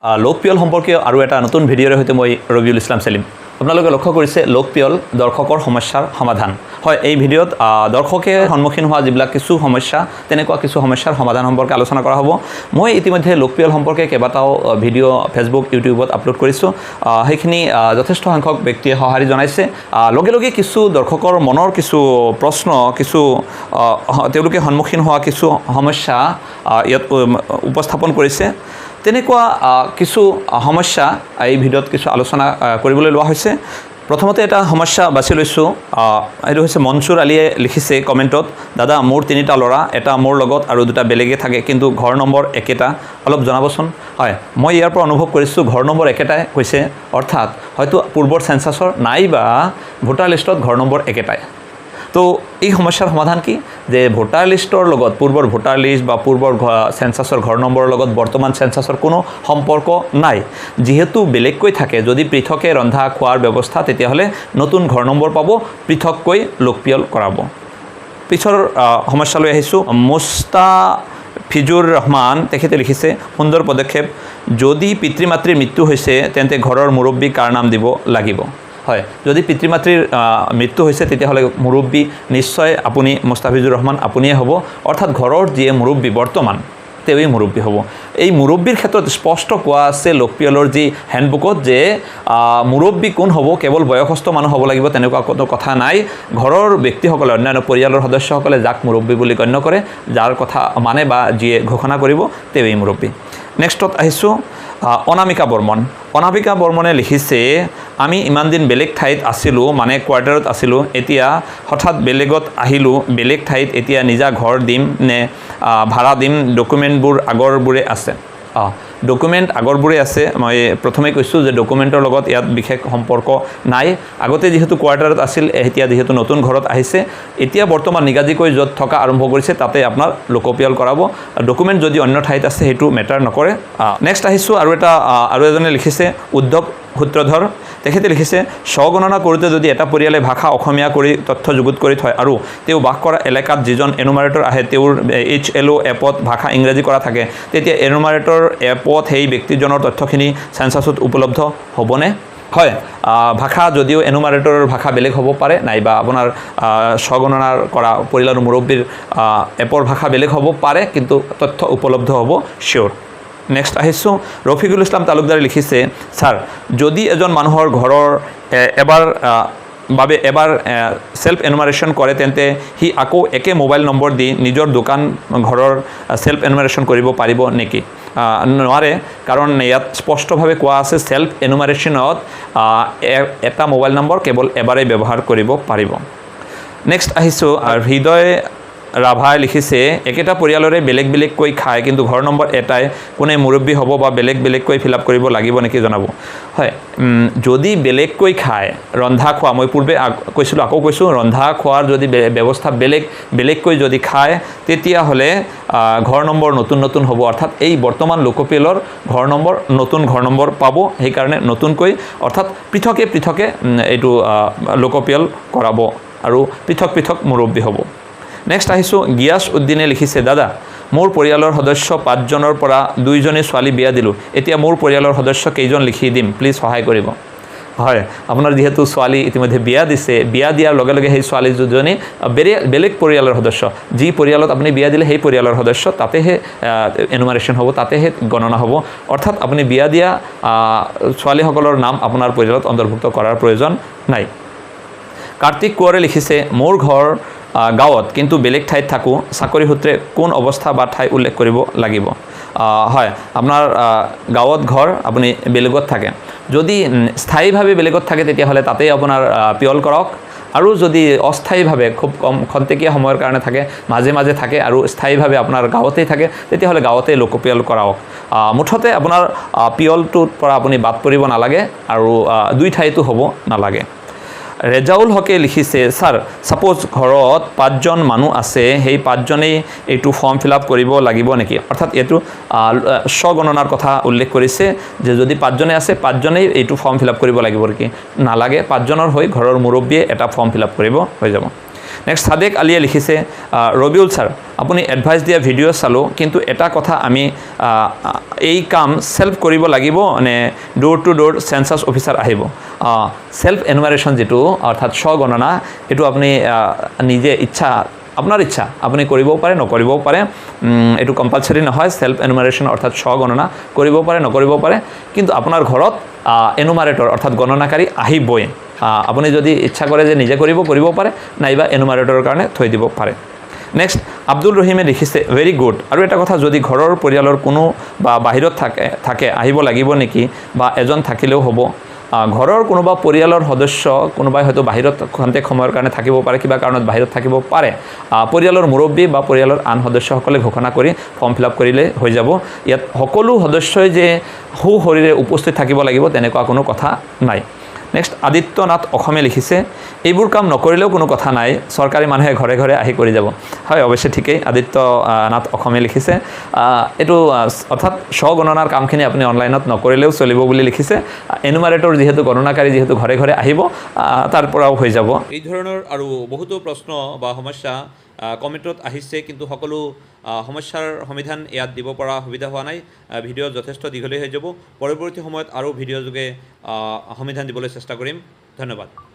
লোকপিয়ল সম্পৰ্কীয় আৰু এটা নতুন ভিডিঅ'ৰ সৈতে মই ৰবিউল ইছলাম সেলিম। আপোনালোকে লক্ষ্য কৰিছে লোকপিয়ল দৰ্শকৰ সমস্যাৰ সমাধান। হয়, এই ভিডিঅ'ত দৰ্শকে সন্মুখীন হোৱা যিবিলাক কিছু সমস্যা, তেনেকুৱা কিছু সমস্যাৰ সমাধান সম্পৰ্কে আলোচনা কৰা হ'ব। মই ইতিমধ্যে লোকপিয়ল সম্পৰ্কে কেইবাটাও ভিডিঅ' ফেচবুক, ইউটিউবত আপলোড কৰিছোঁ। সেইখিনি যথেষ্ট সংখ্যক ব্যক্তিয়ে সঁহাৰি জনাইছে। লগে লগে কিছু দৰ্শকৰ মনৰ কিছু প্ৰশ্ন, কিছু তেওঁলোকে সন্মুখীন হোৱা কিছু সমস্যা ইয়াত উপস্থাপন কৰিছে। তেনেকুৱা কিছু সমস্যা এই ভিডিঅ'ত কিছু আলোচনা কৰিবলৈ লোৱা হৈছে। প্ৰথমতে এটা সমস্যা বাছি লৈছোঁ। এইটো হৈছে মনচুৰ আলীয়ে লিখিছে কমেণ্টত, দাদা মোৰ 3টা ল'ৰা, এটা মোৰ লগত আৰু 2টা বেলেগে থাকে, কিন্তু ঘৰ নম্বৰ একেটা, অলপ জনাবচোন। হয়, মই ইয়াৰ পৰা অনুভৱ কৰিছোঁ ঘৰ নম্বৰ একেটাই হৈছে, অৰ্থাৎ হয়তো পূৰ্বৰ চেঞ্চাছৰ নাইবা ভোটাৰ লিষ্টত ঘৰ নম্বৰ একেটাই। তো এই সমস্যাৰ সমাধান কি? যে ভোটাৰ লিষ্টৰ লগত পূৰ্বৰ ভোটাৰ লিষ্ট বা পূৰ্বৰ চেঞ্চাছৰ ঘৰ নম্বৰৰ লগত বৰ্তমান চেঞ্চাছৰ কোনো সম্পৰ্ক নাই। যিহেতু বেলেগকৈ থাকে, যদি পৃথকে ৰন্ধা খোৱাৰ ব্যৱস্থা, তেতিয়াহ'লে নতুন ঘৰ নম্বৰ পাব, পৃথককৈ লোকপিয়ল কৰাব। পিছৰ সমস্যালৈ আহিছোঁ। মুস্তাফিজুৰ ৰহমান তেখেতে লিখিছে, সুন্দৰ পদক্ষেপ। যদি পিতৃ মাতৃৰ মৃত্যু হৈছে তেন্তে ঘৰৰ মুৰব্বী কাৰ নাম দিব লাগিব? হয়, যদি পিতৃ মাতৃৰ মৃত্যু হৈছে তেতিয়াহ'লে মুৰব্বী নিশ্চয় আপুনি মুস্তাফিজুৰ ৰহমান আপুনিয়ে হ'ব, অৰ্থাৎ ঘৰৰ যিয়ে মুৰব্বী বৰ্তমান তেওঁই মুৰব্বী হ'ব। এই মুৰব্বীৰ ক্ষেত্ৰত স্পষ্ট কোৱা আছে লোকপিয়লৰ যি হেণ্ডবুকত, যে মুৰব্বী কোন হ'ব, কেৱল বয়সস্থ মানুহ হ'ব লাগিব তেনেকুৱা কোনো কথা নাই। ঘৰৰ ব্যক্তিসকলে, অন্যান্য পৰিয়ালৰ সদস্যসকলে যাক মুৰব্বী বুলি গণ্য কৰে, যাৰ কথা মানে বা যিয়ে ঘোষণা কৰিব, তেওঁই মুৰব্বী। নেক্সটত আহিছোঁ অনামিকা বৰ্মন। অনামিকা বৰ্মনে লিখিছে, আমি ইমান দিন বেলেগ ঠাইত আছিলোঁ, মানে কোৱাৰ্টাৰত আছিলোঁ, এতিয়া হঠাৎ বেলেগত আহিলোঁ। বেলেগ ঠাইত এতিয়া নিজা ঘৰ দিম নে ভাড়া দিম? ডকুমেণ্টবোৰ আগৰবোৰে আছে। ডকুমেণ্ট আগৰবোৰে আছে। মই প্ৰথমে কৈছোঁ যে ডকুমেণ্টৰ লগত ইয়াত বিশেষ সম্পৰ্ক নাই। আগতে যিহেতু কোৱাৰ্টাৰত আছিল, এতিয়া যিহেতু নতুন ঘৰত আহিছে, এতিয়া বৰ্তমান নিগাজিকৈ য'ত থকা আৰম্ভ কৰিছে তাতে আপোনাৰ লোকপিয়ল কৰাব। ডকুমেণ্ট যদি অন্য ঠাইত আছে সেইটো মেটাৰ নকৰে। নেক্সট আহিছোঁ আৰু এজনে লিখিছে, উদ্ধৱ সূত্ৰধৰ। তেখেতে লিখিছে, স্বগণনা কৰোঁতে যদি এটা পৰিয়ালে ভাষা অসমীয়া কৰি তথ্য যুগুত কৰি থয় আৰু তেওঁ বাস কৰা এলেকাত যিজন এনুমাৰেটৰ আহে তেওঁৰ HLO এপত ভাষা ইংৰাজী কৰা থাকে, তেতিয়া এনুমাৰেটৰ এপত সেই ব্যক্তিজনৰ তথ্যখিনি চেঞ্চাছত উপলব্ধ হ'বনে? হয়, ভাষা যদিও এনুমাৰেটৰৰ ভাষা বেলেগ হ'ব পাৰে, নাইবা আপোনাৰ স্বগণনাৰ কৰা পৰিয়ালৰ মুৰব্বীৰ এপৰ ভাষা বেলেগ হ'ব পাৰে, কিন্তু তথ্য উপলব্ধ হ'ব চিয়'ৰ। নেক্সট আহিছোঁ ৰফিকুল ইছলাম তালুকদাৰে লিখিছে, ছাৰ যদি এজন মানুহৰ ঘৰৰ এবাৰ সেল্ফ এনুমাৰেশ্যন কৰে তেন্তে সি আকৌ একে মোবাইল নম্বৰ দি নিজৰ দোকান ঘৰৰ সেল্ফ এনুমাৰেশ্যন কৰিব পাৰিব নেকি? নোৱাৰে, কাৰণ ইয়াত স্পষ্টভাৱে কোৱা আছে সেল্ফ এনুমাৰেশ্যনত এটা মোবাইল নম্বৰ কেৱল এবাৰেই ব্যৱহাৰ কৰিব পাৰিব। নেক্সট আহিছোঁ হৃদয় ৰাভাই লিখিছে, একেটা পৰিয়ালৰে বেলেগ বেলেগকৈ খায় কিন্তু ঘৰ নম্বৰ এটাই, কোনে মুৰব্বী হ'ব বা বেলেগ বেলেগকৈ ফিল আপ কৰিব লাগিব নেকি জনাব? হয়, যদি বেলেগকৈ খায়, ৰন্ধা খোৱা, মই পূৰ্বে কৈছিলোঁ আকৌ কৈছোঁ, ৰন্ধা খোৱাৰ যদি ব্যৱস্থা বেলেগকৈ যদি খায়, তেতিয়াহ'লে ঘৰ নম্বৰ নতুন হ'ব, অৰ্থাৎ এই বৰ্তমান লোকপিয়লৰ নতুন ঘৰ নম্বৰ পাব। সেইকাৰণে নতুনকৈ, অৰ্থাৎ পৃথকে এইটো লোকপিয়ল কৰাব আৰু পৃথক মুৰব্বী হ'ব। নেক্সট আহিছোঁ গিয়াছ উদ্দিনে লিখিছে, দাদা মোৰ পৰিয়ালৰ সদস্য 5জনৰ পৰা 2জনী ছোৱালী বিয়া দিলোঁ, এতিয়া মোৰ পৰিয়ালৰ সদস্য কেইজন লিখি দিম, প্লিজ সহায় কৰিব। হয়, আপোনাৰ যিহেতু ছোৱালী ইতিমধ্যে বিয়া দিছে, বিয়া দিয়াৰ লগে লগে সেই ছোৱালী দুজনী বেলেগ পৰিয়ালৰ সদস্য, যি পৰিয়ালত আপুনি বিয়া দিলে সেই পৰিয়ালৰ সদস্য, তাতেহে এনুমাৰেশ্যন হ'ব, তাতেহে গণনা হ'ব। অৰ্থাৎ আপুনি বিয়া দিয়া ছোৱালীসকলৰ নাম আপোনাৰ পৰিয়ালত অন্তৰ্ভুক্ত কৰাৰ প্ৰয়োজন নাই। কাৰ্তিক কোঁৱৰে লিখিছে, মোৰ ঘৰ গাঁৱত কিন্তু বেলেগ ঠাইত থাকোঁ, চাকৰি সূত্ৰে কোন অৱস্থা বা ঠাই উল্লেখ কৰিব লাগিব? হয়, আপোনাৰ গাঁৱত ঘৰ, আপুনি বেলেগত থাকে। যদি স্থায়ীভাৱে বেলেগত থাকে তেতিয়াহ'লে তাতেই আপোনাৰ পিয়ল কৰক, আৰু যদি অস্থায়ীভাৱে খুব কম খন্তেকীয়া সময়ৰ কাৰণে থাকে, মাজে মাজে থাকে আৰু স্থায়ীভাৱে আপোনাৰ গাঁৱতেই থাকে, তেতিয়াহ'লে গাঁৱতেই লোকপিয়ল কৰাওক। মুঠতে আপোনাৰ পিয়লটোৰ পৰা আপুনি বাদ পৰিব নালাগে আৰু 2 ঠাইতো হ'ব নালাগে। ৰেজাউল হকে লিখিছে, ছাৰ ছাপ'জ ঘৰত 5জন মানুহ আছে, সেই 5জনেই এইটো ফৰ্ম ফিল আপ কৰিব লাগিব নেকি? অৰ্থাৎ এইটো স্বগণনাৰ কথা উল্লেখ কৰিছে, যে যদি 5জনে আছে 5জনেই এইটো ফৰ্ম ফিল আপ কৰিব লাগিব নেকি? নালাগে, 5জনৰ হৈ ঘৰৰ মুৰব্বীয়ে এটা ফৰ্ম ফিল আপ কৰিব, হৈ যাব। নেক্সট সাদেক আলিয়ে লিখিছে ৰবিউল ছাৰ আপুনি এডভাইচ দিয়া ভিডিঅ' চালোঁ কিন্তু এটা কথা আমি এই কাম সেলফ কৰিব লাগিব নে door to door census officer আহিব সেলফ এনুমাৰেশ্যন যেটো অৰ্থাৎ স্বগণনা এটো আপুনি নিজে ইচ্ছা আপোনাৰ ইচ্ছা আপুনি কৰিবও পাৰে নকৰিবও পাৰে এটো কম্পালসৰি নহয় সেলফ এনুমাৰেশ্যন অৰ্থাৎ স্বগণনা কৰিব পাৰে নকৰিব পাৰে কিন্তু আপোনাৰ ঘৰত এনুমাৰেটৰ অৰ্থাৎ গণনাকাৰী আহিবই আপুনি যদি ইচ্ছা কৰে যে নিজে কৰিব পাৰে নাইবা এনুমাৰেটৰৰ কাৰণে থৈ দিব পাৰে নেক্সট আব্দুল ৰহিমে লিখিছে ভেৰি গুড আৰু এটা কথা যদি ঘৰৰ পৰিয়ালৰ কোনো বা বাহিৰত থাকে আহিব লাগিব নেকি বা এজন থাকিলেও হ'ব ঘৰৰ কোনোবা পৰিয়ালৰ সদস্য কোনোবাই হয়তো বাহিৰত খন্তেক সময়ৰ কাৰণে থাকিব পাৰে কিবা কাৰণত বাহিৰত থাকিব পাৰে পৰিয়ালৰ মুৰব্বী বা পৰিয়ালৰ আন সদস্যসকলে ঘোষণা কৰি ফৰ্ম ফিল আপ কৰিলে হৈ যাব ইয়াত সকলো সদস্যই যে শৰীৰে উপস্থিত থাকিব লাগিব তেনেকুৱা কোনো কথা নাই নেক্সট আদিত্যনাথ অসমে লিখিছে এইবোৰ কাম নকৰিলেও কোনো কথা নাই চৰকাৰী মানুহে ঘৰে ঘৰে আহি কৰি যাব হয় অৱশ্যে ঠিকই আদিত্যনাথ অসমে লিখিছে এটো অৰ্থাৎ স্বগণনাৰ কামখিনি আপুনি অনলাইনত নকৰিলেও চলিব বুলি লিখিছে এনুমাৰেটৰ যেহেতু গণনাকাৰী যেহেতু ঘৰে ঘৰে আহিব তাৰ পৰাও হৈ যাব এই ধৰণৰ আৰু বহুতো প্ৰশ্ন বা সমস্যা কমেণ্টত আহিছে কিন্তু সকলো সমস্যাৰ সমাধান ইয়াত দিব পৰা সুবিধা হোৱা নাই ভিডিঅ' যথেষ্ট দীঘলীয়া হৈ যাব পৰৱৰ্তী সময়ত আৰু ভিডিঅ' যোগে সমাধান দিবলৈ চেষ্টা কৰিম ধন্যবাদ